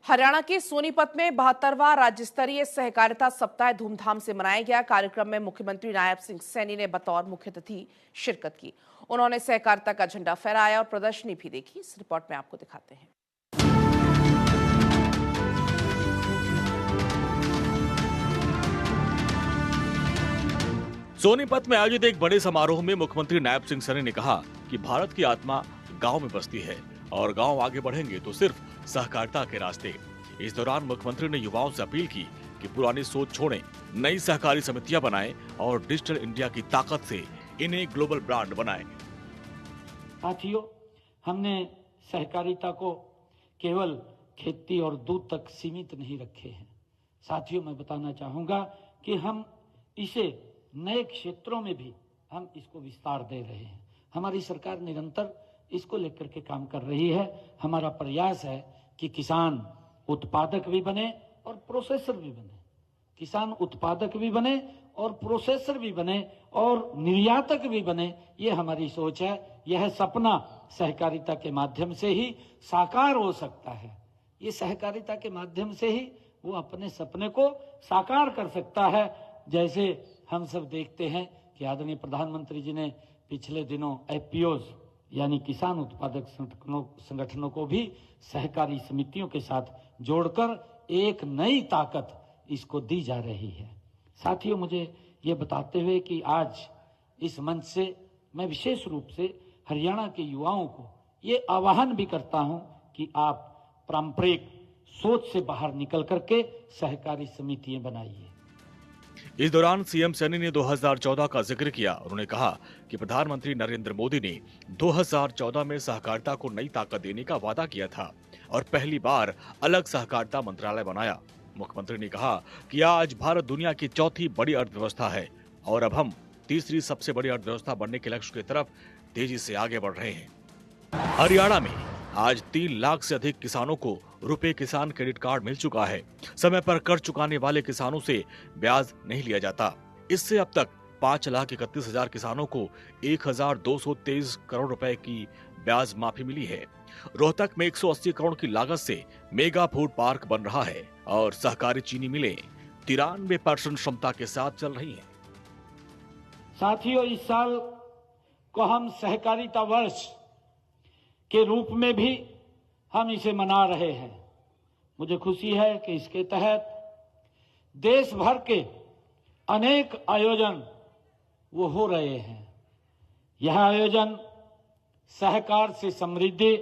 हरियाणा के सोनीपत में 72वां राज्य स्तरीय सहकारिता सप्ताह धूमधाम से मनाया गया। कार्यक्रम में मुख्यमंत्री नायब सिंह सैनी ने बतौर मुख्य अतिथि शिरकत की। उन्होंने सहकारिता का झंडा फहराया और प्रदर्शनी भी देखी। इस रिपोर्ट में आपको दिखाते हैं। सोनीपत में आयोजित एक बड़े समारोह में मुख्यमंत्री नायब सिंह सैनी ने कहा कि भारत की आत्मा गांव में बसती है और गांव आगे बढ़ेंगे तो सिर्फ सहकारिता के रास्ते। इस दौरान मुख्यमंत्री ने युवाओं से अपील की कि पुरानी सोच छोड़ें, नई सहकारी समितियां बनाएं और डिजिटल इंडिया की ताकत से इन्हें ग्लोबल ब्रांड बनाएं। साथियों, हमने सहकारिता को केवल खेती और दूध तक सीमित नहीं रखे हैं। साथियों, मैं बताना चाहूंगा कि हम इसे नए क्षेत्रों में भी हम इसको विस्तार दे रहे हैं। हमारी सरकार निरंतर इसको लेकर के काम कर रही है। हमारा प्रयास है कि किसान उत्पादक भी बने और प्रोसेसर भी बने, किसान उत्पादक भी बने और प्रोसेसर भी बने और निर्यातक भी बने। ये हमारी सोच है। यह सपना सहकारिता के माध्यम से ही साकार हो सकता है। ये सहकारिता के माध्यम से ही वो अपने सपने को साकार कर सकता है। जैसे हम सब देखते हैं कि आदरणीय प्रधानमंत्री जी ने पिछले दिनों एफपीओज यानी किसान उत्पादक संगठनों को भी सहकारी समितियों के साथ जोड़कर एक नई ताकत इसको दी जा रही है। साथियों, मुझे ये बताते हुए कि आज इस मंच से मैं विशेष रूप से हरियाणा के युवाओं को ये आह्वान भी करता हूं कि आप पारंपरिक सोच से बाहर निकल करके सहकारी समितियां बनाइए। इस दौरान सीएम सैनी ने 2014 का जिक्र किया। उन्होंने कहा कि प्रधानमंत्री नरेंद्र मोदी ने 2014 में सहकारिता को नई ताकत देने का वादा किया था और पहली बार अलग सहकारिता मंत्रालय बनाया। मुख्यमंत्री ने कहा कि आज भारत दुनिया की चौथी बड़ी अर्थव्यवस्था है और अब हम तीसरी सबसे बड़ी अर्थव्यवस्था बनने के लक्ष्य की तरफ तेजी से आगे बढ़ रहे हैं। हरियाणा में आज 3 लाख से अधिक किसानों को रुपए किसान क्रेडिट कार्ड मिल चुका है। समय पर कर चुकाने वाले किसानों से ब्याज नहीं लिया जाता। इससे अब तक 5,31,000 किसानों को 1,223 करोड़ रुपए की ब्याज माफी मिली है। रोहतक में 180 करोड़ की लागत से मेगा फूड पार्क बन रहा है और सहकारी चीनी मिलें 93% क्षमता के साथ चल रही हैं। साथियों, इस साल को हम सहकारिता वर्ष के रूप में भी हम इसे मना रहे हैं। मुझे खुशी है कि इसके तहत देश भर के अनेक आयोजन वो हो रहे हैं। यह आयोजन सहकार से समृद्धि,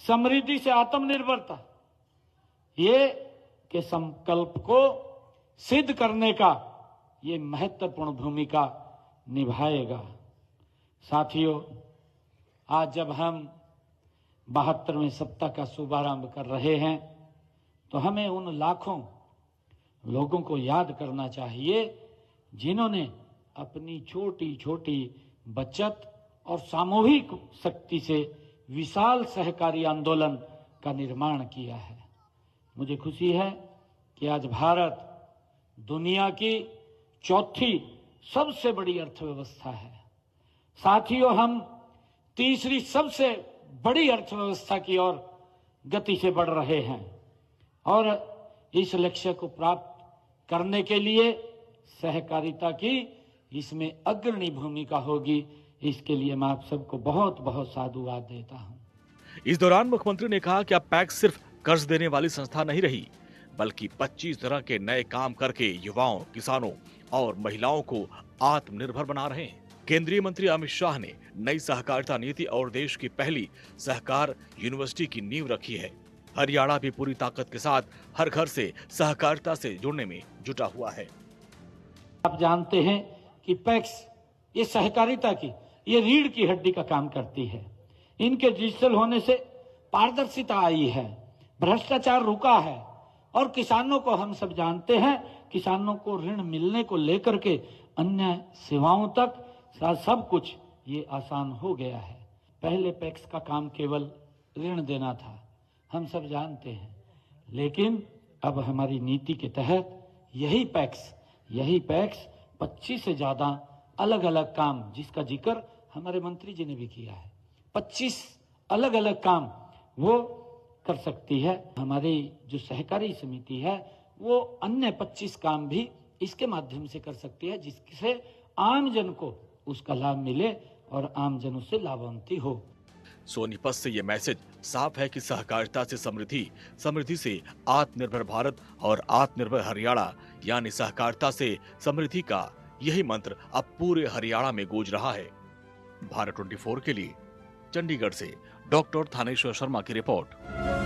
समृद्धि से आत्मनिर्भरता, ये के संकल्प को सिद्ध करने का ये महत्वपूर्ण भूमिका निभाएगा। साथियों, आज जब हम 72वें सप्ताह का शुभारंभ कर रहे हैं तो हमें उन लाखों लोगों को याद करना चाहिए जिन्होंने अपनी छोटी छोटी बचत और सामूहिक शक्ति से विशाल सहकारी आंदोलन का निर्माण किया है। मुझे खुशी है कि आज भारत दुनिया की चौथी सबसे बड़ी अर्थव्यवस्था है। साथियों, हम तीसरी सबसे बड़ी अर्थव्यवस्था की ओर गति से बढ़ रहे हैं और इस लक्ष्य को प्राप्त करने के लिए सहकारिता की इसमें अग्रणी भूमिका होगी। इसके लिए मैं आप सबको बहुत बहुत साधुवाद देता हूं। इस दौरान मुख्यमंत्री ने कहा कि अब पैक्स सिर्फ कर्ज देने वाली संस्था नहीं रही, बल्कि 25 तरह के नए काम करके युवाओं, किसानों और महिलाओं को आत्मनिर्भर बना रहे हैं। केंद्रीय मंत्री अमित शाह ने नई सहकारिता नीति और देश की पहली सहकार यूनिवर्सिटी की नींव रखी है। हरियाणा भी पूरी ताकत के साथ हर घर से सहकारिता से जुड़ने में जुटा हुआ है। आप जानते हैं कि पैक्स ये सहकारिता की ये रीढ़ की हड्डी का काम करती है। इनके डिजिटल होने से पारदर्शिता आई है, भ्रष्टाचार रुका है और किसानों को, हम सब जानते हैं, किसानों को ऋण मिलने को लेकर के अन्य सेवाओं तक सब कुछ ये आसान हो गया है। पहले पैक्स का काम केवल ऋण देना था, हम सब जानते हैं, लेकिन अब हमारी नीति के तहत यही पैक्स 25 से ज्यादा अलग अलग काम, जिसका जिक्र हमारे मंत्री जी ने भी किया है, 25 अलग अलग काम वो कर सकती है। हमारी जो सहकारी समिति है वो अन्य 25 काम भी इसके माध्यम से कर सकती है, जिससे आम जन को उसका लाभ मिले और आम जन उससे लाभान्वित हो। सोनीपत से ये मैसेज साफ है कि सहकारिता से समृद्धि, समृद्धि से आत्मनिर्भर भारत और आत्मनिर्भर हरियाणा यानी सहकारिता से समृद्धि का यही मंत्र अब पूरे हरियाणा में गूंज रहा है। भारत 24 के लिए चंडीगढ़ से डॉक्टर थानेश्वर शर्मा की रिपोर्ट।